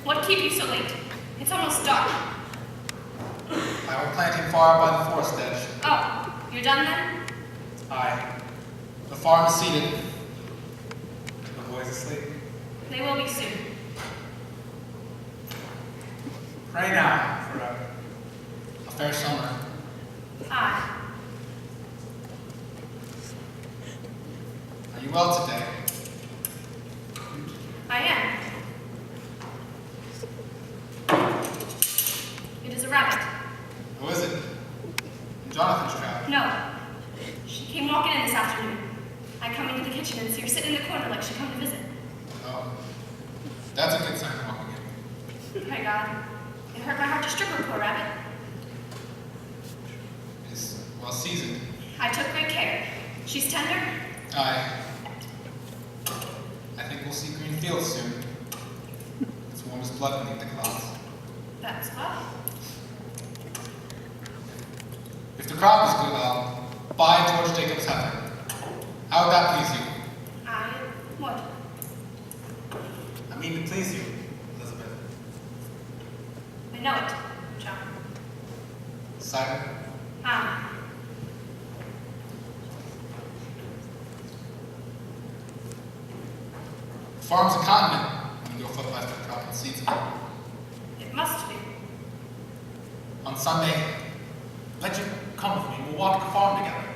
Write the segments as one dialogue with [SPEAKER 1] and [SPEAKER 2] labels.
[SPEAKER 1] What keep you so late? It's almost dark.
[SPEAKER 2] I were planting far by the forest edge.
[SPEAKER 1] Oh, you're done then?
[SPEAKER 2] Aye. The farm is seated. The boys asleep.
[SPEAKER 1] They will be soon.
[SPEAKER 2] Pray now for a fair summer.
[SPEAKER 1] Aye.
[SPEAKER 2] Are you well today?
[SPEAKER 1] I am. It is a rabbit.
[SPEAKER 2] Who is it? Jonathan's trap.
[SPEAKER 1] No. She came walking in this afternoon. I come into the kitchen and see her sitting in the corner like she come to visit.
[SPEAKER 2] Oh. That's a good sign of walking in.
[SPEAKER 1] Pray God. It hurt my heart to strip her, poor rabbit.
[SPEAKER 2] Is well seasoned.
[SPEAKER 1] I took great care. She's tender.
[SPEAKER 2] Aye. I think we'll see green fields soon. It's warm as blood beneath the clouds.
[SPEAKER 1] That's well.
[SPEAKER 2] If the crop is good, I'll buy George Jacob's heifer. How would that please you?
[SPEAKER 1] I would.
[SPEAKER 2] I mean to please you, Elizabeth.
[SPEAKER 1] I know it, John.
[SPEAKER 2] Simon?
[SPEAKER 1] Ah.
[SPEAKER 2] The farm's a continent when you go foot past the crop and seeds.
[SPEAKER 1] It must be.
[SPEAKER 2] On Sunday, let you come with me. We'll walk the farm together.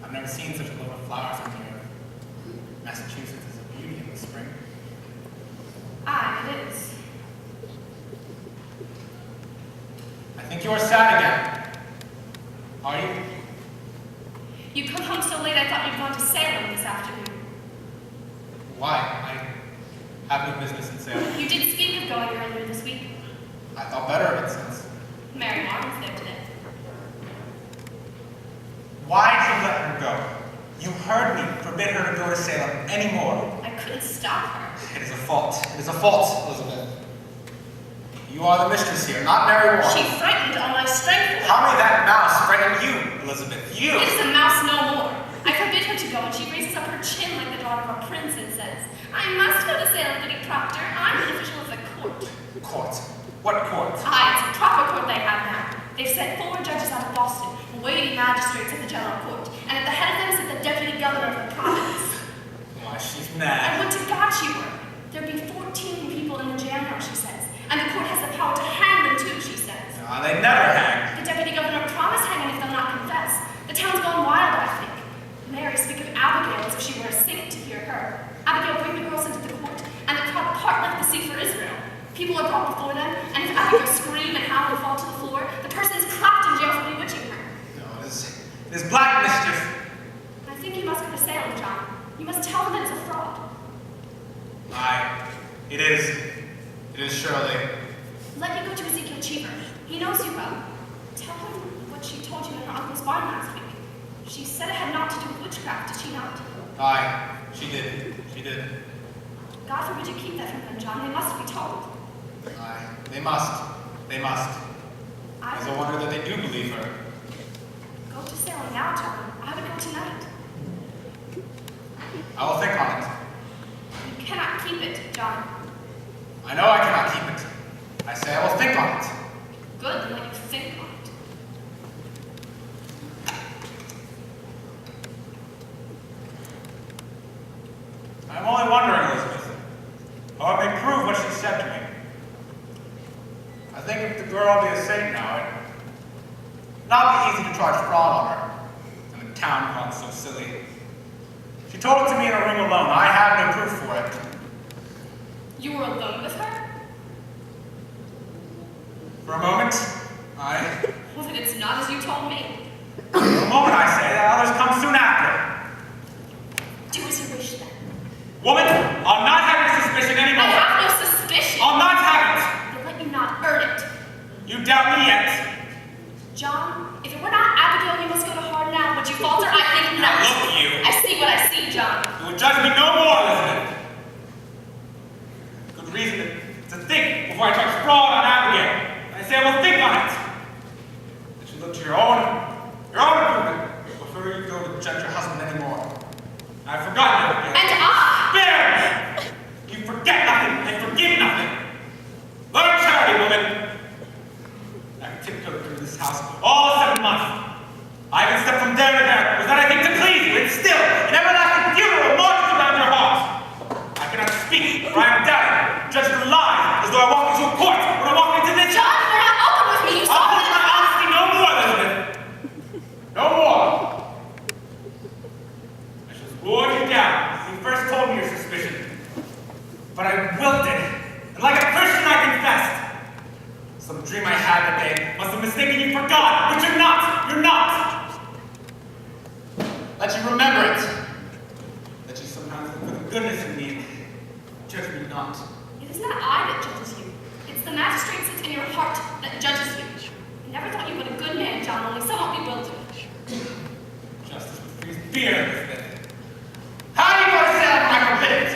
[SPEAKER 2] I've never seen such a glow of flowers in here. Massachusetts is a beauty in the spring.
[SPEAKER 1] Aye, it is.
[SPEAKER 2] I think you're sad again. Are you?
[SPEAKER 1] You come home so late I thought you'd gone to Salem this afternoon.
[SPEAKER 2] Why? I have no business in Salem.
[SPEAKER 1] You did speak of going earlier this week.
[SPEAKER 2] I thought better of it since.
[SPEAKER 1] Mary Martin's there today.
[SPEAKER 2] Why did you let her go? You heard me forbid her to go to Salem anymore.
[SPEAKER 1] I couldn't stop her.
[SPEAKER 2] It is a fault. It is a fault, Elizabeth. You are the mistress here, not Mary Warren.
[SPEAKER 1] She frightened all my strength.
[SPEAKER 2] How may that mouse frighten you, Elizabeth? You!
[SPEAKER 1] It is a mouse no more. I forbid her to go, and she raises up her chin like the daughter of a prince and says, I must go to Salem, Lady Proctor. I'm an official of the court.
[SPEAKER 2] Court? What court?
[SPEAKER 1] Aye, it's a proper court they have now. They've sent 4 judges out of Boston, weighty magistrates of the general court, and at the head of them is the deputy governor of the province.
[SPEAKER 2] Why, she's
[SPEAKER 1] And
[SPEAKER 2] mad.
[SPEAKER 1] would to God she were. There'd be 14 people in the jail now, she says. And the court has the power to hang them too, she says.
[SPEAKER 2] They never hang.
[SPEAKER 1] The deputy governor promised hanging if they'll not confess. The town's gone wild, I think. Mary speak of Abigail as if she were a saint to hear her. Abigail bring the girls into the court, and the crowd part like the sea for Israel. People are brought before them, and if Abigail scream and howl and fall to the floor, the person is clapped in jail for bewitching her.
[SPEAKER 2] No, it is black mischief.
[SPEAKER 1] I think you must go to Salem, John. You must tell them it is a fraud.
[SPEAKER 2] Aye, it is. It is surely.
[SPEAKER 1] Let you go to Ezekiel Cheever. He knows you well. Tell him what she told you in her uncle's barn last week. She said it had naught to do with witchcraft, did she not?
[SPEAKER 2] Aye, she did. She did.
[SPEAKER 1] God forbid you keep that from them, John. They must be told.
[SPEAKER 2] Aye, they must. They must. It's a wonder that they do believe her.
[SPEAKER 1] Go to Salem now, John. I would go tonight.
[SPEAKER 2] I will think on it.
[SPEAKER 1] You cannot keep it, John.
[SPEAKER 2] I know I cannot keep it. I say I will think on it.
[SPEAKER 1] Good, then let you think on it.
[SPEAKER 2] I'm only wondering, Elizabeth, how I may prove what she said to me. I think if the girl be a saint now, it'd not be easy to charge fraud on her, and the town gone so silly. She told it to me in a room alone. I have no proof for it.
[SPEAKER 1] You were alone with her?
[SPEAKER 2] For a moment, I...
[SPEAKER 1] Well, then it's not as you told me.
[SPEAKER 2] For a moment, I say, that others come soon after.
[SPEAKER 1] Do as you wish, then.
[SPEAKER 2] Woman, I'll not have your suspicion anymore.
[SPEAKER 1] I have no suspicion.
[SPEAKER 2] I'll not have it.
[SPEAKER 1] But let you not earn it.
[SPEAKER 2] You doubt me yet.
[SPEAKER 1] John, if it were not Abigail, you must go to hard now. Would you falter? I think not.
[SPEAKER 2] Now look, you.
[SPEAKER 1] I see what I see, John.
[SPEAKER 2] You will judge me no more, Elizabeth. Good reason to think before I charge fraud on Abigail. I say I will think on it. That you look to your own improvement before you go to judge your husband anymore. I've forgotten Abigail.
[SPEAKER 1] And I.
[SPEAKER 2] Spare me! You forget nothing and forgive nothing. Some dream I had that day must have mistaken you for God, but you're not! You're not! Let you remember it. That you sometimes look for the goodness in me. Judge me not.
[SPEAKER 1] It is not I that judges you. It's the magistrate sits in your heart that judges you. I never thought you were a good man, John, only somewhat bewildered.
[SPEAKER 2] Justice breeds fear in this thing. How are you going to say I'm my forbidden?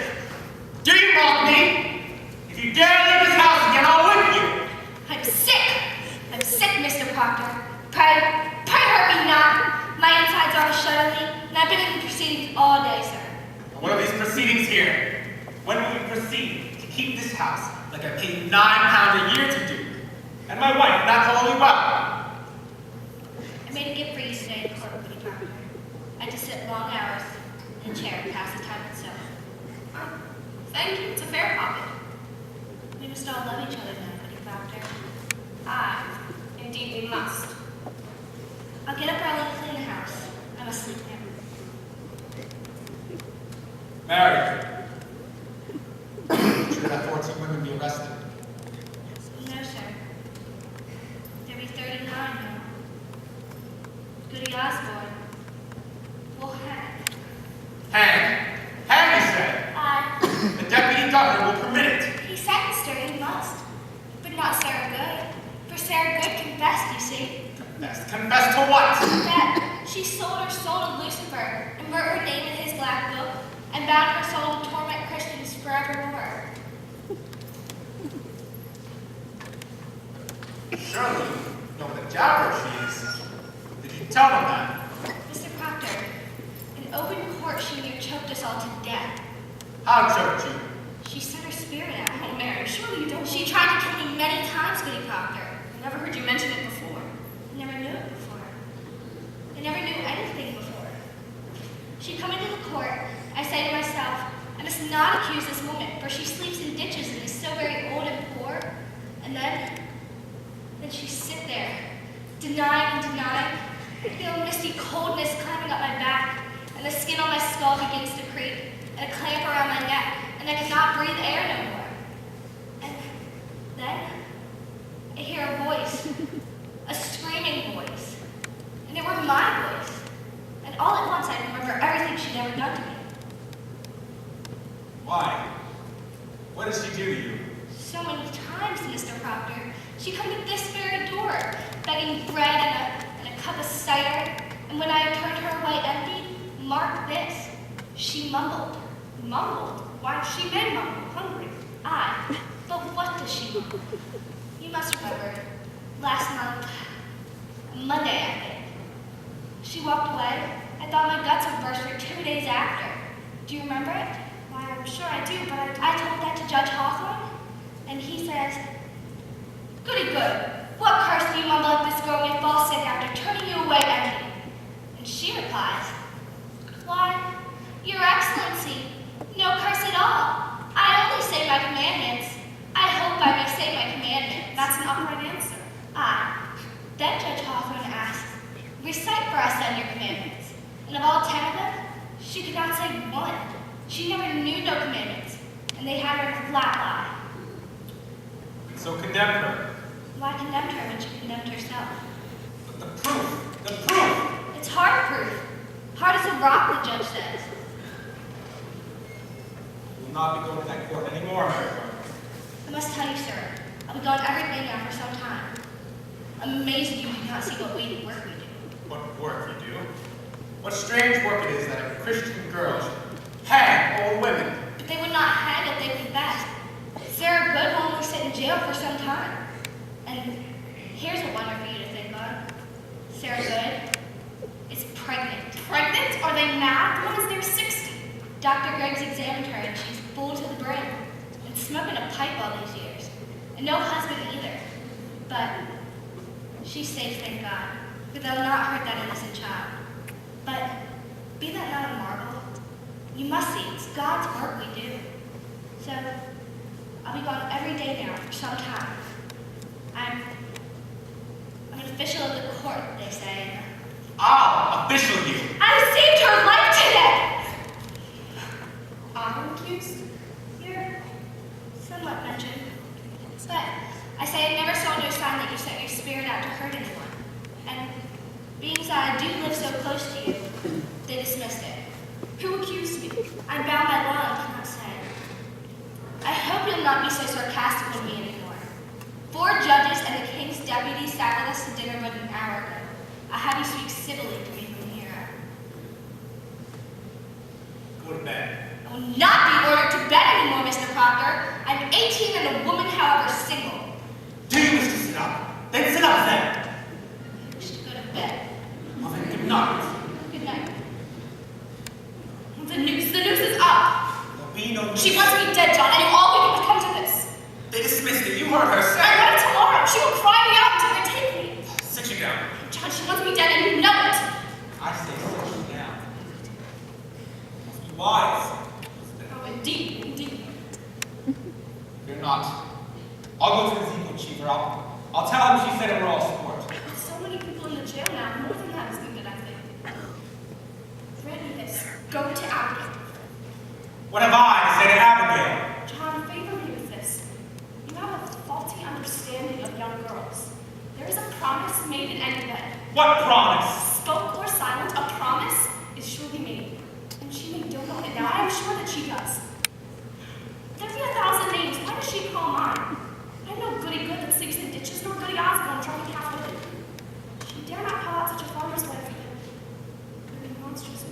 [SPEAKER 2] Do you mock me? If you dare leave this house again, I'll whip you.
[SPEAKER 1] I'm sick. I'm sick, Mr. Proctor. Pray hurt me not. My insides are shuddering, and I've been in proceedings all day, sir.
[SPEAKER 2] What are these proceedings here? When will we proceed to keep this house like I paid £9 a year to do? And my wife not wholly well.
[SPEAKER 1] I made a gift for you today in court, Goody Proctor. I had to sit long hours in a chair and pass the time itself. Thank you. It's a fair profit. We must all love each other now, Goody Proctor. Aye, indeed we must. I'll get up early and clean the house. I must sleep now.
[SPEAKER 2] Mary, should have 14 women be arrested?
[SPEAKER 1] No, sir. There be 39 now. Goody Osborne. Well, hang.
[SPEAKER 2] Hang. Hang, you said.
[SPEAKER 1] Aye.
[SPEAKER 2] The deputy governor will permit it.
[SPEAKER 1] He sentenced her, he must. But not Sarah Good. For Sarah Good confessed, you see.
[SPEAKER 2] Confess to what?
[SPEAKER 1] That she sold her soul to Lucifer and wrote her name in his black book and bound her soul to torment Christians forevermore.
[SPEAKER 2] Surely you know what a jabber she is. Did you tell them that?
[SPEAKER 1] Mr. Proctor, in open court she near choked us all to death.
[SPEAKER 2] How choked you?
[SPEAKER 1] She sent her spirit out. Oh, Mary, surely you don't. She tried to kill me many times, Goody Proctor. I never heard you mention it before. I never knew it before. I never knew anything before. She come into the court. I say to myself, I must not accuse this woman, for she sleeps in ditches and is so very old and poor. And then she sit there, denying and denying. I feel a misty coldness climbing up my back, and the skin on my skull begins to creep, and a clamp around my neck, and I cannot breathe air no more. And then I hear a voice, a screaming voice, and it were my voice. And all at once I remember everything she'd ever done to me.
[SPEAKER 2] Why? What did she do to you?
[SPEAKER 1] So many times, Mr. Proctor. She come to this very door, begging bread and a cup of cider, and when I had turned her away empty, mark this, she mumbled. Mumbled? Why, she may mumble, hungry. Aye, but what does she mumble? You must remember, last month, Monday, I think. She walked away. I thought my guts would burst for 2 days after. Do you remember it? Why, I'm sure I do, but I told that to Judge Hawthorne, and he says, Goody good, what curse do you mumble at this girl may fall sick after turning you away empty? And she replies, Why, Your Excellency, no curse at all. I only say my commandments. I hope I may say my commandments. That's an upright answer. Aye. Then Judge Hawthorne asks, Recite for us then your commandments. And of all 10 of them, she could not say one. She never knew no commandments, and they had her in a flat lie.
[SPEAKER 2] So condemn her.
[SPEAKER 1] Why condemned her when she condemned herself?
[SPEAKER 2] But the proof! The proof!
[SPEAKER 1] It's hard proof. Hard as a rock, the judge says.
[SPEAKER 2] You will not be going to that court anymore, Mary.
[SPEAKER 1] I must tell you, sir, I'll be gone every day now for some time. I'm amazed you do not see what work we do.
[SPEAKER 2] What work you do? What strange work it is that a Christian girl should hang old women.
[SPEAKER 1] But they would not hang if they confessed. Sarah Good will only sit in jail for some time. And here's a wonder for you to think on. Sarah Good is pregnant. Pregnant? Are they mad? The woman's near 60. Dr. Greggs examined her and she's full to the brim. And smoking a pipe all these years. And no husband either. But she's safe, thank God. For they'll not hurt that innocent child. But be that not a marvel, you must see it's God's work we do. So I'll be gone every day now for some time. I'm an official of the court, they say.
[SPEAKER 2] I'll official you.
[SPEAKER 1] I saved her life today! I'm accused? You're somewhat mentioned. But I say I never saw no sign that you set your spirit out to hurt anyone. And being that I do live so close to you, they dismissed it. Who accused me? I'm bound by law and cannot say. I hope you'll not be so sarcastic with me anymore. 4 judges and the king's deputy sat with us to dinner but an hour ago. I have you speak civilly to me from here.
[SPEAKER 2] Go to bed.
[SPEAKER 1] I will not be ordered to bed anymore, Mr. Proctor. I'm 18 and a woman, however, single.
[SPEAKER 2] Do you wish to sit up? Then sit up then.
[SPEAKER 1] I wish to go to bed.
[SPEAKER 2] Well then, good night.
[SPEAKER 1] Good night. The news is up.
[SPEAKER 2] There'll be no
[SPEAKER 1] She wants me dead, John. I knew all we could come to this.
[SPEAKER 2] They dismissed it. You heard her say.
[SPEAKER 1] I read it tomorrow. She will cry me out until they take me.
[SPEAKER 2] Sit you down.
[SPEAKER 1] John, she wants me dead and you know it.
[SPEAKER 2] I say sit you down. Must be wise.
[SPEAKER 1] Oh, indeed, indeed.
[SPEAKER 2] You're not. I'll go to Ezekiel Cheever. I'll tell him she said it were all sport.
[SPEAKER 1] With so many people in the jail now, more than that is needed, I think. Grant me this. Go to Abigail.
[SPEAKER 2] What have I to say to Abigail?
[SPEAKER 1] John, favor me with this. You have a faulty understanding of young girls. There is a promise made in any bed.
[SPEAKER 2] What promise?
[SPEAKER 1] Spoke or silent, a promise is surely made. And she may dote on it now. I am sure that she does. There be 1,000 names. Why does she call mine? I'm no goody good that sleeps in ditches, nor goody Osborne trying half women. She dare not call out such a farmer's wife even. Very monstrous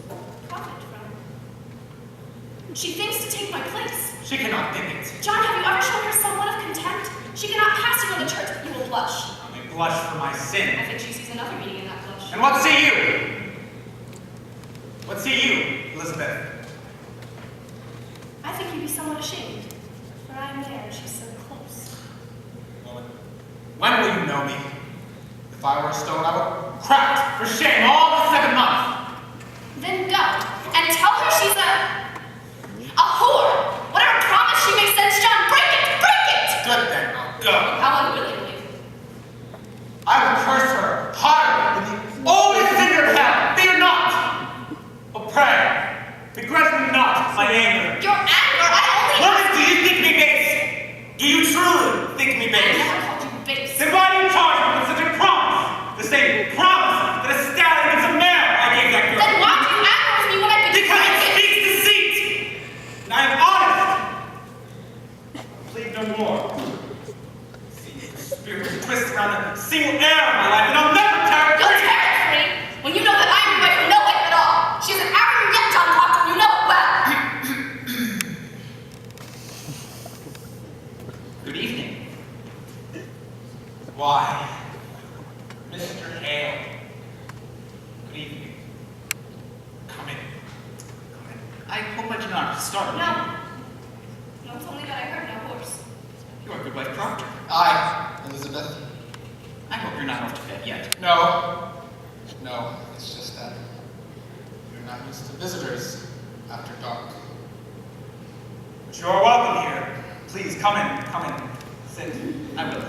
[SPEAKER 1] profit from her. She thinks to take my place.
[SPEAKER 2] She cannot think it.
[SPEAKER 1] John, have you ever shown her somewhat of contempt? She cannot pass you in the church, but you will blush.
[SPEAKER 2] I may blush for my sin.
[SPEAKER 1] I think she sees another meaning in that blush.
[SPEAKER 2] And what say you? What say you, Elizabeth?
[SPEAKER 1] I think you'd be somewhat ashamed, for I am there and she's so close.
[SPEAKER 2] Well, when will you know me? If I were a stone, I would crack it for shame all the 7 months.
[SPEAKER 1] Then go and tell her she's a whore. Whatever promise she makes sense, John, break it, break it!
[SPEAKER 2] Good then, I'll go.
[SPEAKER 1] How unwillingly.
[SPEAKER 2] I will curse her harder than the oldest cinder of hell. Fear not. But pray, begrudge me not my anger.
[SPEAKER 1] Your anger, I only...
[SPEAKER 2] Woman, do you think me base? Do you truly think me
[SPEAKER 1] I
[SPEAKER 2] base?
[SPEAKER 1] never called you base.
[SPEAKER 2] Then why do you charge me with such a promise? The same promise that a stallion gives a mare I gave that girl.
[SPEAKER 1] Then why do you anger with me when I've been
[SPEAKER 2] Because it
[SPEAKER 1] drinking?
[SPEAKER 2] speaks deceit. And I am honest. I'll plead no more. See, the spirit twists around a single air of my life, and I'll never tear it
[SPEAKER 1] You'll
[SPEAKER 2] free.
[SPEAKER 1] tear it free when you know that I'm your wife for no wife at all. She's an arrogant yet, John Proctor, you know it well.
[SPEAKER 3] Good evening.
[SPEAKER 2] Why, Mr. Hale. Good evening. Come in. Come in.
[SPEAKER 3] I hope I do not startle you.
[SPEAKER 1] No. No, it's only that I heard no horse.
[SPEAKER 3] You are good wife Proctor.
[SPEAKER 4] Aye, Elizabeth.
[SPEAKER 3] I hope you're not off to bed yet.
[SPEAKER 4] No. No, it's just that you're not used to visitors after dark.
[SPEAKER 2] But you are welcome here. Please, come in. Come in. Sit.
[SPEAKER 3] I will.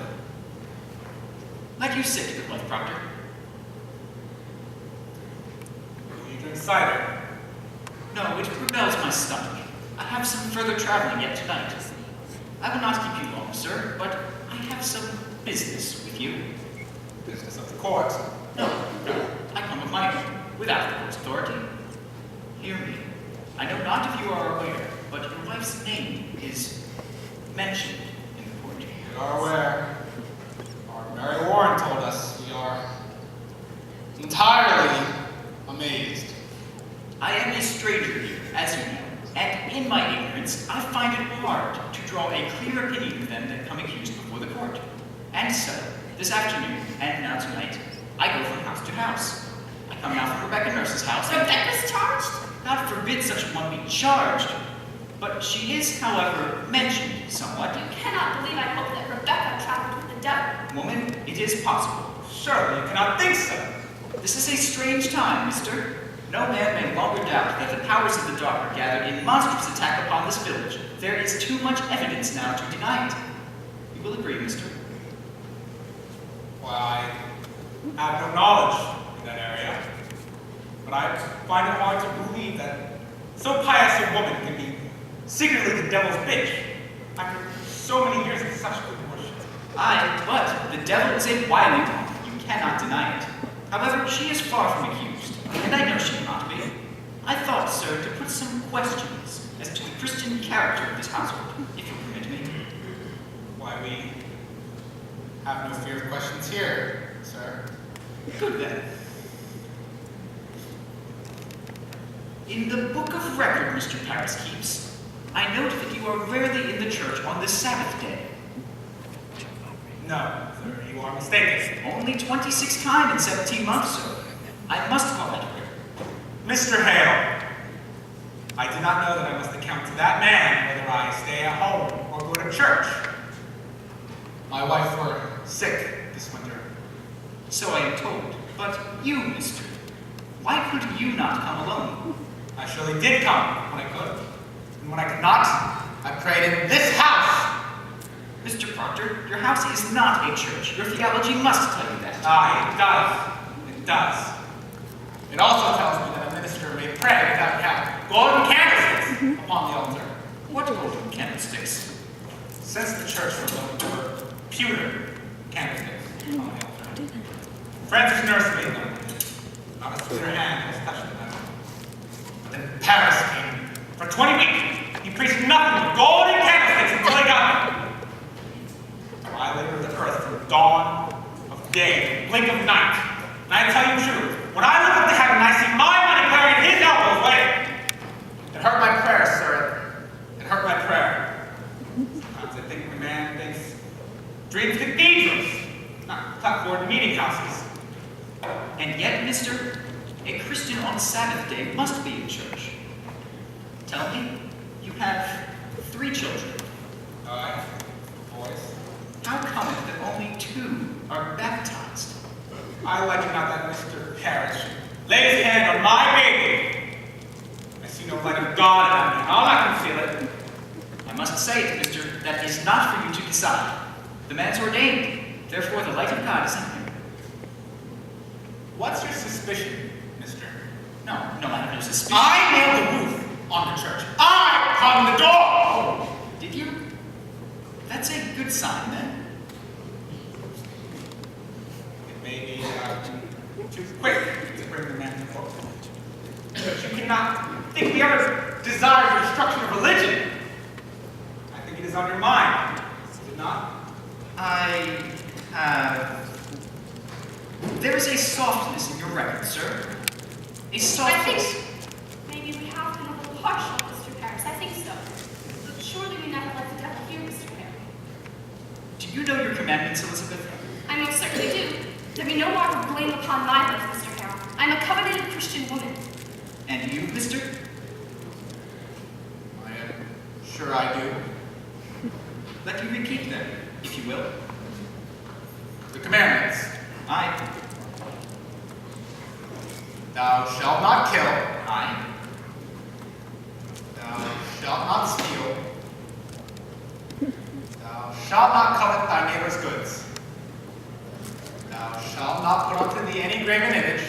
[SPEAKER 3] Let you sit, good wife Proctor.
[SPEAKER 2] Will you drink cider?
[SPEAKER 3] No, it rebels my stomach. I have some further traveling yet tonight. I will not keep you long, sir, but I have some business with you.
[SPEAKER 2] Business of the court.
[SPEAKER 3] No, I come of my own, without the court's authority. Hear me. I know not if you are aware, but your wife's name is mentioned in the court.
[SPEAKER 4] We are aware. Our Mary Warren told us we are entirely amazed.
[SPEAKER 3] I am a stranger here, as you know, and in my ignorance, I find it hard to draw a clear opinion of them that come accused before the court. And so, this afternoon, and now tonight, I go from house to house. I come now from Rebecca Nurse's house. and
[SPEAKER 1] Rebecca's charged?
[SPEAKER 3] God forbid such a one be charged, but she is, however, mentioned somewhat.
[SPEAKER 1] You cannot believe I hope that Rebecca traveled with the devil.
[SPEAKER 3] Woman, it is possible.
[SPEAKER 2] Surely you cannot think so.
[SPEAKER 3] This is a strange time, mister. No man may longer doubt that the powers of the dark are gathered in monstrous attack upon this village. There is too much evidence now to deny it. You will agree, mister?
[SPEAKER 2] Well, I have no knowledge in that area, but I find it hard to believe that so pious a woman can be secretly the devil's bitch after so many years of such good worship.
[SPEAKER 3] Aye, but the devil is a wily dog. You cannot deny it. However, she is far from accused, and I know she will not be. I thought, sir, to put some questions as to the Christian character of this household, if you permit me.
[SPEAKER 4] Why, we have no fear of questions here, sir.
[SPEAKER 3] Good then. In the book of record Mr. Paris keeps, I note that you are rarely in the church on the Sabbath day.
[SPEAKER 2] No, sir, you are mistaken.
[SPEAKER 3] Only 26 times in 17 months, sir. I must call that rare.
[SPEAKER 2] Mr. Hale, I do not know that I must account to that man whether I stay at home or go to church.
[SPEAKER 4] My wife were
[SPEAKER 2] Sick this winter.
[SPEAKER 3] So I am told. But you, mister, why could you not come alone?
[SPEAKER 2] I surely did come when I could. And when I could not, I prayed in this house.
[SPEAKER 3] Mr. Proctor, your house is not a church. Your theology must tell you that.
[SPEAKER 2] Aye, it does. It does. It also tells me that a minister may pray without having golden candlesticks upon the altar.
[SPEAKER 3] What golden candlesticks?
[SPEAKER 2] Since the church were pewter candlesticks upon the altar. Francis Nurse made them. Not a sweeter hand has touched them. But then Paris came. For 20 weeks, he preached nothing but golden candlesticks until he got me. Violator of the earth from dawn of day to blink of night. And I tell you true, when I look up to heaven and I see my money glaring at his elbows, wait, it hurt my prayer, sir. It hurt my prayer. Sometimes I think the man thinks, dreams cathedrals, not clapboard meeting houses.
[SPEAKER 3] And yet, mister, a Christian on Sabbath day must be in church. Tell me, you have 3 children.
[SPEAKER 2] Aye, boys.
[SPEAKER 3] How come it that only 2 are baptized?
[SPEAKER 2] I like it not that Mr. Parrish laid his hand on my baby. I see no light of God in me. I'll not conceal it.
[SPEAKER 3] I must say, mister, that is not for you to decide. The man's ordained, therefore the light of God is in him.
[SPEAKER 2] What's your suspicion, mister?
[SPEAKER 3] No, I have no suspicion.
[SPEAKER 2] I nailed the roof on the church. I hung the door.
[SPEAKER 3] Did you? That's a good sign, then.
[SPEAKER 2] It may be too quick to bring the man to court. But you cannot think we ever desire the destruction of religion. I think it is on your mind, is it not?
[SPEAKER 3] I have... There is a softness in your record, sir. A
[SPEAKER 1] I
[SPEAKER 3] softness...
[SPEAKER 1] think maybe we have been a little harsh on Mr. Paris. I think so. But surely we never let the devil hear Mr. Harry.
[SPEAKER 3] Do you know your commandments, Elizabeth?
[SPEAKER 1] I most certainly do. There be no mark of blame upon my life, Mr. Harrell. I am a covenanted Christian woman.
[SPEAKER 3] And you, mister?
[SPEAKER 4] I am sure I do.
[SPEAKER 3] Let me repeat them, if you will.
[SPEAKER 2] The commandments.
[SPEAKER 3] I...
[SPEAKER 4] Thou shalt not kill.
[SPEAKER 3] I...
[SPEAKER 4] Thou shalt not steal. Thou shalt not covet thy neighbor's goods. Thou shalt not put unto thee any graven image.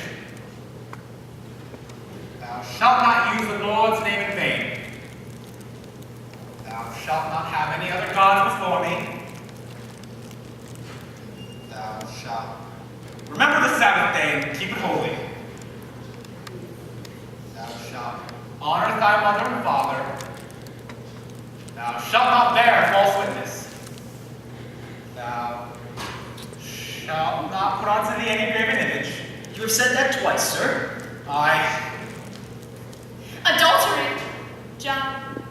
[SPEAKER 4] Thou shalt not use the Lord's name in vain. Thou shalt not have any other gods before me. Thou shalt...
[SPEAKER 2] Remember the Sabbath day and keep it holy.
[SPEAKER 4] Thou shalt honor thy mother and father. Thou shalt not bear false witness. Thou shalt not put unto thee any graven image.
[SPEAKER 3] You have said that twice, sir.
[SPEAKER 4] Aye.
[SPEAKER 1] Adultery. John.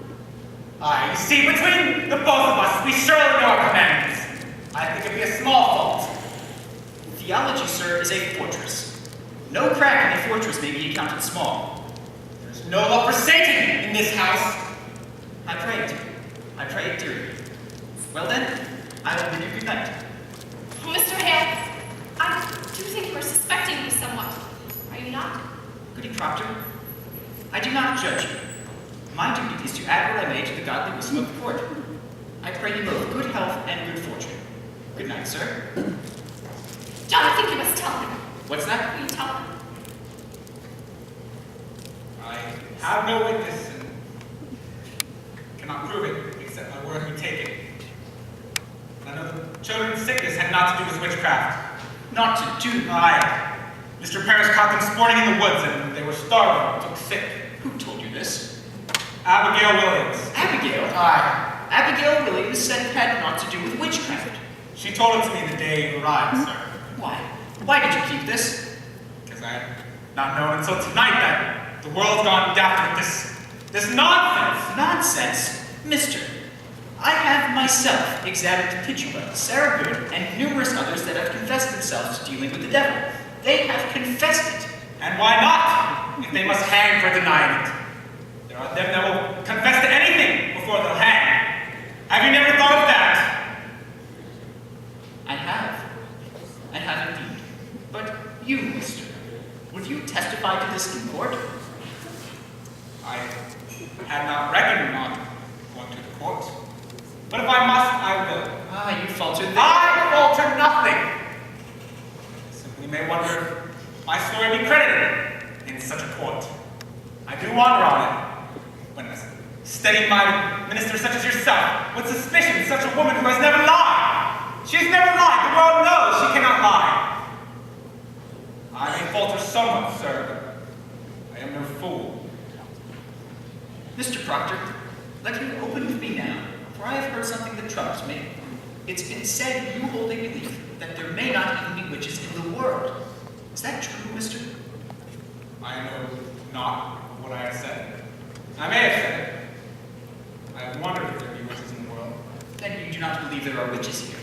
[SPEAKER 2] Aye, you see, between the both of us, we surely know our commandments. I think it'd be a small fault.
[SPEAKER 3] Theology, sir, is a fortress. No crack in a fortress may be accounted small.
[SPEAKER 2] There's no love for Satan in this house.
[SPEAKER 3] I pray it. I pray it dearly. Well then, I will bid you good night.
[SPEAKER 1] Mr. Hale, I do think you are suspecting me somewhat. Are you not?
[SPEAKER 3] Goody Proctor, I do not judge you. My duty is to add what I may to the godly wisdom of the court. I pray you both good health and good fortune. Good night, sir.
[SPEAKER 1] John, I think you must tell him.
[SPEAKER 3] What's that?
[SPEAKER 1] Will you tell him?
[SPEAKER 2] I have no witness and cannot prove it except my word be taken. And I know the children say not to do with witchcraft.
[SPEAKER 3] Not to do.
[SPEAKER 2] Aye. Mr. Paris caught them sporting in the woods and they were starving and took sick.
[SPEAKER 3] Who told you this?
[SPEAKER 2] Abigail Williams.
[SPEAKER 3] Abigail?
[SPEAKER 2] Aye.
[SPEAKER 3] Abigail Williams said it had not to do with witchcraft.
[SPEAKER 2] She told it to me the day you arrived, sir.
[SPEAKER 3] Why? Why did you keep this?
[SPEAKER 2] Because I had not known until tonight that the world's gone daft with this nonsense.
[SPEAKER 3] Nonsense? Mister, I have myself examined Tituba, Sarah Good, and numerous others that have confessed themselves to dealing with the devil. They have confessed it.
[SPEAKER 2] And why not? If they must hang for denying it. There are them that will confess to anything before they'll hang. Have you never thought of that?
[SPEAKER 3] I have. I have indeed. But you, mister, would you testify to this in court?
[SPEAKER 2] I had not reckoned on going to the court. But if I must, I will.
[SPEAKER 3] Ah, you faltered there.
[SPEAKER 2] I falter nothing. Simply may wonder if my story be credited in such a court. I do wonder on it. When a steady-minded minister such as yourself would suspicion such a woman who has never lied. She has never lied. The world knows she cannot lie. I may falter somewhat, sir, but I am no fool.
[SPEAKER 3] Mr. Proctor, let me open with me now, for I have heard something that troubles me. It's been said you hold a belief that there may not even be witches in the world. Is that true, mister?
[SPEAKER 2] I know not what I have said. I may have said it. I have wondered if there be witches in the world.
[SPEAKER 3] Then you do not believe there are witches here.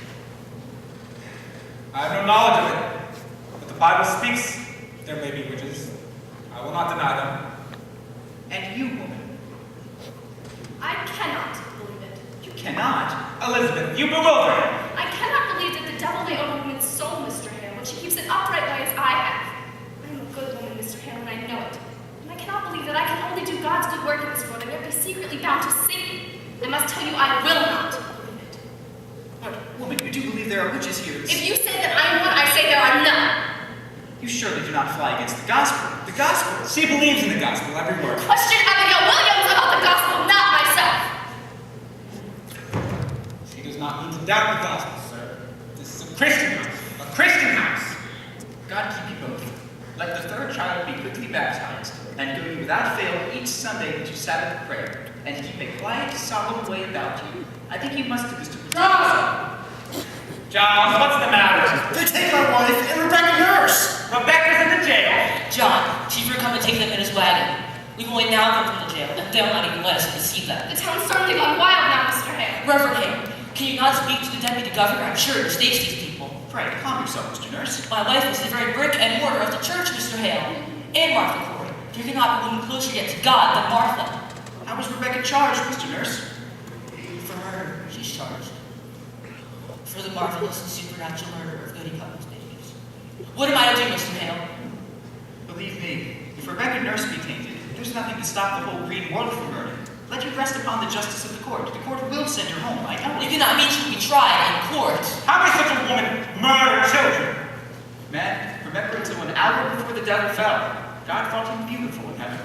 [SPEAKER 2] I have no knowledge of it, but the Bible speaks there may be witches. I will not deny them.
[SPEAKER 3] And you, woman,
[SPEAKER 1] I cannot believe it.
[SPEAKER 3] you cannot.
[SPEAKER 2] Elizabeth, you bewilder me.
[SPEAKER 1] I cannot believe that the devil may own a woman's soul, Mr. Hale, when she keeps it upright by as I have. I am a good woman, Mr. Hale, and I know it. And I cannot believe that I can only do God's good work in this world and yet be secretly bound to Satan. I must tell you, I will not believe it.
[SPEAKER 3] But, woman, you do believe there are witches here.
[SPEAKER 1] If you say that I am one, I say there are none.
[SPEAKER 3] You surely do not fly against the gospel. The gospel.
[SPEAKER 2] She believes in the gospel, every word.
[SPEAKER 1] Question Abigail Williams about the gospel, not myself.
[SPEAKER 2] She does not mean to doubt the gospel, sir. This is a Christian house. A Christian house.
[SPEAKER 3] God keep you both. Let the third child be quickly baptized, and go you without fail each Sunday into Sabbath prayer, and keep a quiet, solemn way about you. I think you must do this to protect yourself.
[SPEAKER 2] John, what's the matter?
[SPEAKER 5] They take my wife and Rebecca Nurse.
[SPEAKER 2] Rebecca's in the jail.
[SPEAKER 6] John, Chief come and take them in his wagon. We will wait now come from the jail, and they'll not even let us receive them.
[SPEAKER 1] The town's certainly gone wild now, Mr. Hale.
[SPEAKER 6] Reverend Hale, can you not speak to the deputy governor? I'm sure it mistakes these people.
[SPEAKER 3] Pray, calm yourself, Mr. Nurse.
[SPEAKER 6] My wife is the very brick and mortar of the church, Mr. Hale. And Martha Corey. There cannot be one closer yet to God than Martha.
[SPEAKER 3] How was Rebecca charged, Mr. Nurse?
[SPEAKER 6] For murder, she's charged. For the marvelous and supernatural murder of Goody Couple's babies. What am I to do, Mr. Hale?
[SPEAKER 3] Believe me, if Rebecca Nurse be tainted, there's nothing to stop the whole green world from murder. Let you rest upon the justice of the court. The court will send her home, I know
[SPEAKER 6] You
[SPEAKER 3] it.
[SPEAKER 6] cannot mean she will be tried in court.
[SPEAKER 2] How may such a woman murder children?
[SPEAKER 3] Man, remember until an hour before the devil fell, God thought him beautiful in heaven.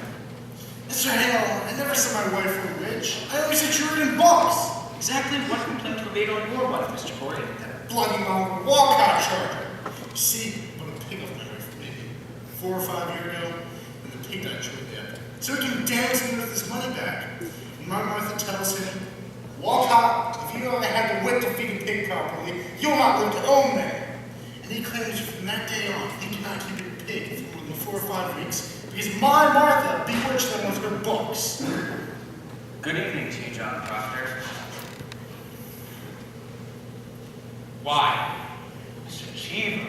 [SPEAKER 5] Mr. Hale, I never said my wife was a witch. I only said you were in books.
[SPEAKER 3] Exactly what complaint were made on your wife, Mr. Corey?
[SPEAKER 5] That bloody mouth Walcott charger. You see, when a pig off my wife maybe 4 or 5 years ago, and the pig got choked dead. So he can dance me with his money back. And my Martha tells him, Walcott, if you only had the wit to feed a pig properly, you'll not live to own me. And he claims from that day on, he cannot keep a pig for more than 4 or 5 weeks, because my Martha bewitched them with her books.
[SPEAKER 7] Good evening to you, John Proctor.
[SPEAKER 2] Why, Mr. Cheever.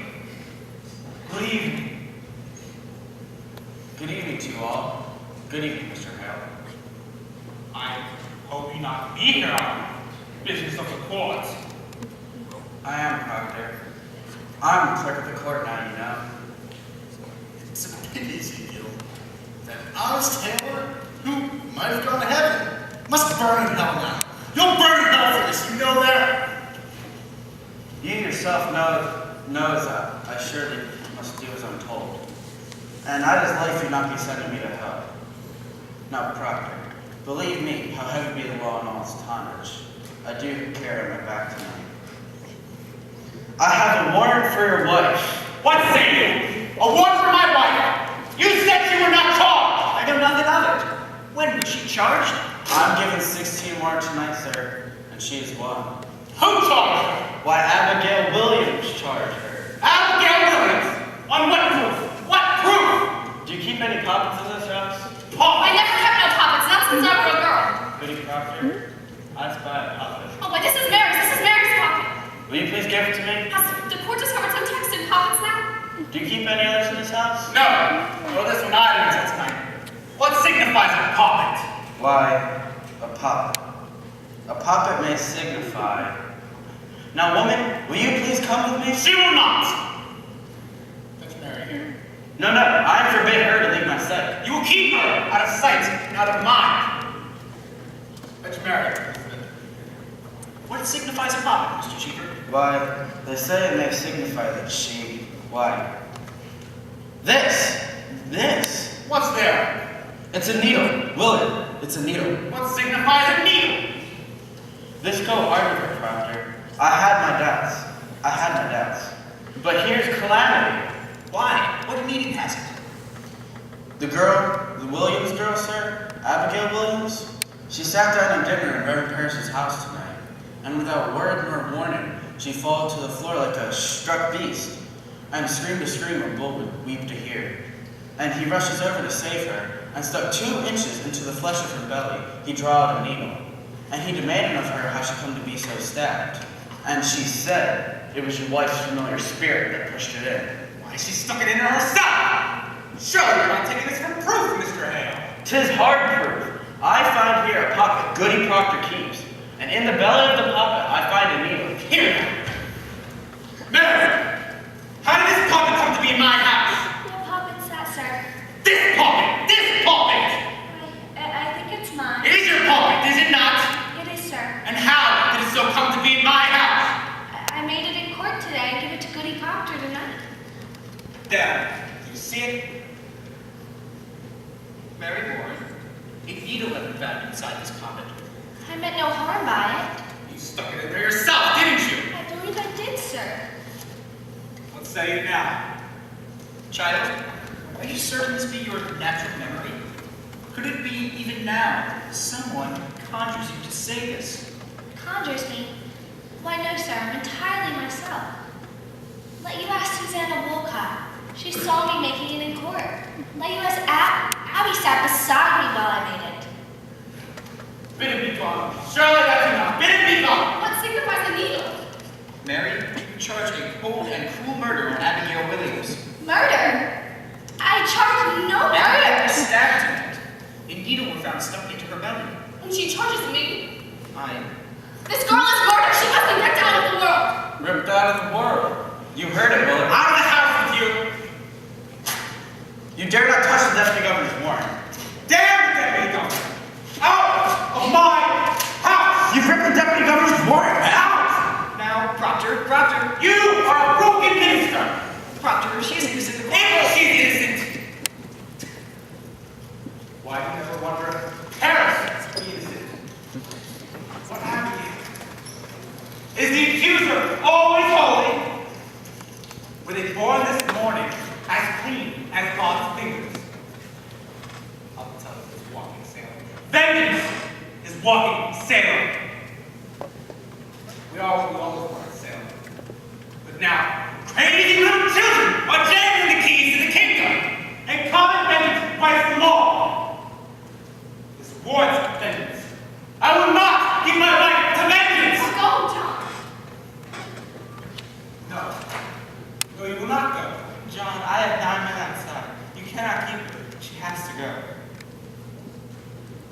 [SPEAKER 2] Good evening.
[SPEAKER 7] Good evening to you all. Good evening, Mr. Hale.
[SPEAKER 2] I hope you not be here on business of the court.
[SPEAKER 7] I am Proctor. I'm clerk of the court now, you know.
[SPEAKER 5] It's a pity, Ezekiel, that honest Taylor, who might have gone to heaven, must burn in hell now. You'll burn in hell for this, you know that?
[SPEAKER 7] You yourself knows that I surely must do as I'm told. And I'd as lief you not be sending me to hell. Now, Proctor, believe me, how heavy be the law in all its tonnage, I do carry my back tonight. I have a warrant for your wife.
[SPEAKER 4] What say you? A warrant for my wife? You said you were not charged!
[SPEAKER 3] I know nothing of it. When was she charged?
[SPEAKER 7] I'm given 16 more tonight, sir, and she is one.
[SPEAKER 4] Who charged her?
[SPEAKER 7] Why, Abigail Williams charged her.
[SPEAKER 4] Abigail Williams! On what proof? What proof?
[SPEAKER 7] Do you keep any poppets in this house?
[SPEAKER 1] I never kept no puppets, not since I was a girl.
[SPEAKER 7] Goody Proctor, I spy a puppet.
[SPEAKER 1] Oh, but this is Mary's pocket.
[SPEAKER 7] Will you please give it to me?
[SPEAKER 1] Has the court discovered some text in pockets now?
[SPEAKER 7] Do you keep any others in this house?
[SPEAKER 4] No. Well, this one I didn't until tonight. What signifies a poppet?
[SPEAKER 7] Why, a puppet. A puppet may signify. Now, woman, will you please come with me?
[SPEAKER 4] She will not. That's Mary here.
[SPEAKER 7] No, I forbid her to leave my sight.
[SPEAKER 4] You will keep her out of sight and out of mind. Fetch Mary.
[SPEAKER 3] What signifies a poppet, Mr. Cheever?
[SPEAKER 7] Why, they say it may signify that she, why, this,
[SPEAKER 4] What's there?
[SPEAKER 7] it's a needle, Willard, it's a needle.
[SPEAKER 4] What signifies a needle?
[SPEAKER 7] This go argument, Proctor. I had my doubts. But here's calamity.
[SPEAKER 3] Why? What meaning has it?
[SPEAKER 7] The Williams girl, sir, Abigail Williams, she sat down at dinner in Reverend Harris's house tonight, and without word nor warning, she fell to the floor like a struck beast, and screamed a scream a bull would weep to hear. And he rushes over to save her, and stuck 2 inches into the flesh of her belly, he drawed a needle. And he demanded of her how she come to be so stabbed. And she said it was your wife's familiar spirit that pushed it in.
[SPEAKER 4] Why, she stuck it in her herself. Surely you're not taking this for proof, Mr. Hale.
[SPEAKER 7] 'Tis hard proof. I find here a pocket Goody Proctor keeps, and in the belly of the pocket I find a needle.
[SPEAKER 4] Here. Mary, how did this pocket come to be in my house?
[SPEAKER 1] What puppet's that, sir?
[SPEAKER 4] This pocket! This pocket!
[SPEAKER 1] I think it's mine.
[SPEAKER 4] It is your pocket, is it not?
[SPEAKER 1] It is, sir.
[SPEAKER 4] And how did it so come to be in my house?
[SPEAKER 1] I made it in court today and give it to Goody Proctor tonight.
[SPEAKER 4] There. Do you see it?
[SPEAKER 3] Mary Warren, a needle had been found inside this pocket.
[SPEAKER 1] I meant no harm by it.
[SPEAKER 4] You stuck it in there yourself, didn't you?
[SPEAKER 1] I believe I did, sir.
[SPEAKER 4] What say you now?
[SPEAKER 3] Child, are you certain this be your natural memory? Could it be, even now, someone conjures you to say this?
[SPEAKER 1] Conjures me? Why, no, sir. I'm entirely myself. Let you ask Susanna Wolcott. She saw me making it in court. Let you ask Abby sat beside me while I made it.
[SPEAKER 4] Bid it be gone. Surely that's enough. Bid it be gone.
[SPEAKER 1] What signifies the needle?
[SPEAKER 3] Mary, you charge a cold and cruel murder on Abigail Williams.
[SPEAKER 1] Murder? I charge no
[SPEAKER 3] Abigail was
[SPEAKER 1] murder.
[SPEAKER 3] stabbed tonight. A needle were found stuck into her belly.
[SPEAKER 1] And she charges me. This girl is murdered. She must be ripped out of the world.
[SPEAKER 7] Ripped out of the world. You heard it, Willard.
[SPEAKER 4] Out of the house with you.
[SPEAKER 7] You dare not touch the deputy governor's warrant.
[SPEAKER 4] Damn the deputy governor. Out of my house.
[SPEAKER 7] You've ripped the deputy governor's warrant.
[SPEAKER 4] Out.
[SPEAKER 3] Now, Proctor,
[SPEAKER 4] You are a broken minister.
[SPEAKER 3] Proctor, she is innocent.
[SPEAKER 4] If she's innocent. Why do you ever wonder if Paris is innocent? What happened here? Is the accuser always holy? Were they born this morning as clean as God's fingers? I'll tell you, it's walking sailor. Vengeance is walking sailor. We always wanted sailor. But now, crazy little children are jangling the keys to the kingdom, and common vengeance fights the law. This warrants vengeance. I will not give my life to vengeance.
[SPEAKER 1] Go, John.
[SPEAKER 4] No. No, you will not go.
[SPEAKER 7] John, I have 9 men outside. You cannot keep her. She has to go.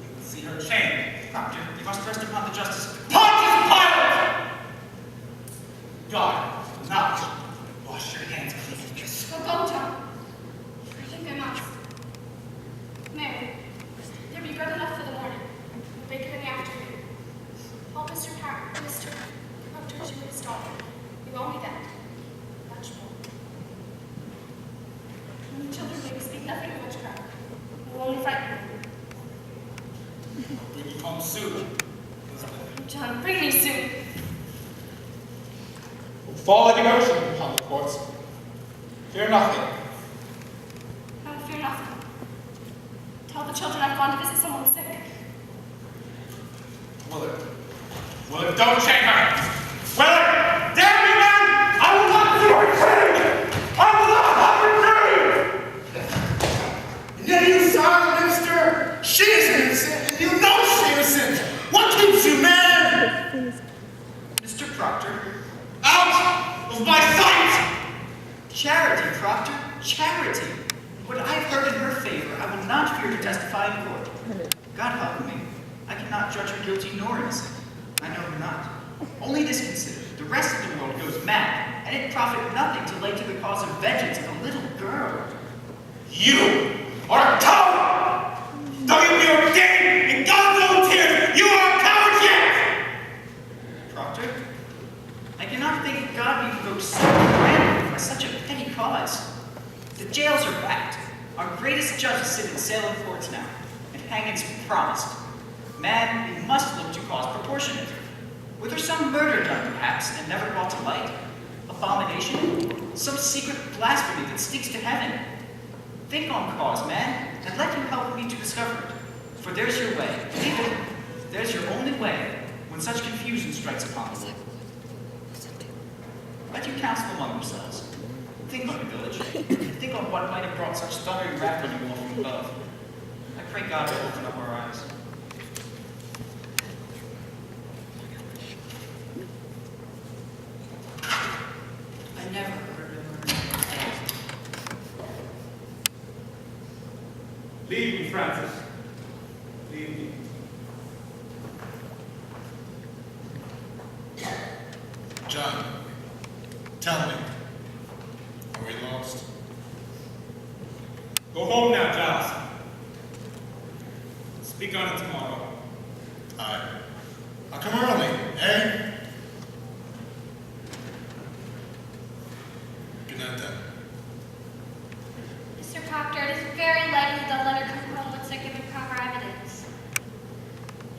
[SPEAKER 4] You will see her chained.
[SPEAKER 3] Proctor, you must rest upon the justice.
[SPEAKER 4] Pontius Pilate! God, not wash your hands clean.
[SPEAKER 1] Go, John. I think I must. Mary, there be bread enough for the morning. We'll bake it in the afternoon. Help Mr. Proctor to his daughter. We won't be that. Much more. And the children may speak nothing of witchcraft. We'll only frighten them.
[SPEAKER 4] I'll bring you home soon.
[SPEAKER 1] John, bring me soon.
[SPEAKER 2] fall like an ocean upon the courts. Fear nothing.
[SPEAKER 1] I fear nothing. Tell the children I've gone to visit someone sick.
[SPEAKER 2] Willard, don't shame her! Willard, damn you, man! I will not see her shame! I will not have her shame!
[SPEAKER 5] And yet you silent minister, she is innocent, and you know she is innocent. What keeps you, man?
[SPEAKER 3] Mr. Proctor,
[SPEAKER 2] Out of my sight!
[SPEAKER 3] charity, Proctor, charity. What I've heard in her favor, I will not fear to testify in court. God help me. I cannot judge her guilty nor innocent. I know her not. Only this considered, the rest of the world goes mad, and it profit nothing to lay to the cause of vengeance of a little girl.
[SPEAKER 2] You are a coward! Though you be ordained in God's own tears, you are a coward yet!
[SPEAKER 3] Proctor, I cannot think God be provoked so randomly by such a petty cause. The jails are packed. Our greatest judges sit in Salem courts now, and hangings promised. Man, we must look to cause proportionate. Were there some murder done, perhaps, and never brought to light? Abomination? Some secret blasphemy that stinks to heaven? Think on cause, man, and let him help me to discover it. For there's your way, David, there's your only way when such confusion strikes upon the world. Let you counsel among yourselves. Think on your village, and think on what might have brought such thundering wrath on you all from above. I pray God to open up our eyes.
[SPEAKER 6] I never heard of murder.
[SPEAKER 2] Leave me, Francis. Leave me.
[SPEAKER 5] John, tell me, are we lost?
[SPEAKER 2] Go home now, Giles. Speak on it tomorrow.
[SPEAKER 5] Aye. I'll come early, eh? Good night, then.
[SPEAKER 1] Mr. Proctor, it is very likely that Leonard come home once I give him proper evidence.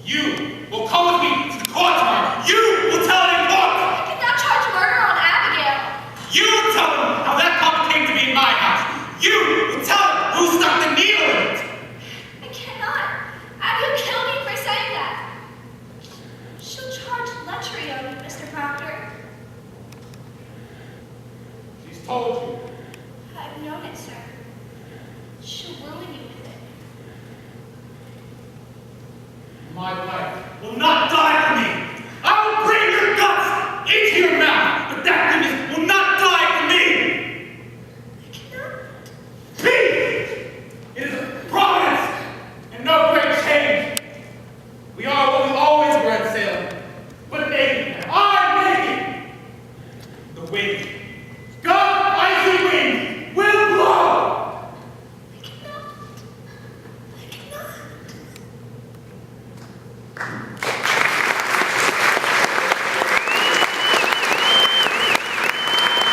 [SPEAKER 2] You will come with me to the court tomorrow. You will tell it in court.
[SPEAKER 1] I cannot charge murder on Abigail.
[SPEAKER 2] You will tell them how that puppet came to be in my house. You will tell them who stuck the needle in it.
[SPEAKER 1] I cannot. Abigail killed me for saying that. She'll charge lechery on you, Mr. Proctor.
[SPEAKER 2] She's told you.
[SPEAKER 1] I've known it, sir. She'll ruin you with it.
[SPEAKER 2] My wife will not die for me. I will bring your guts into your mouth, but that goodness will not die for me.
[SPEAKER 1] I cannot.
[SPEAKER 2] Peace! It is a providence and no great change. We are what we always were at Salem, but naked. I'm naked. The wind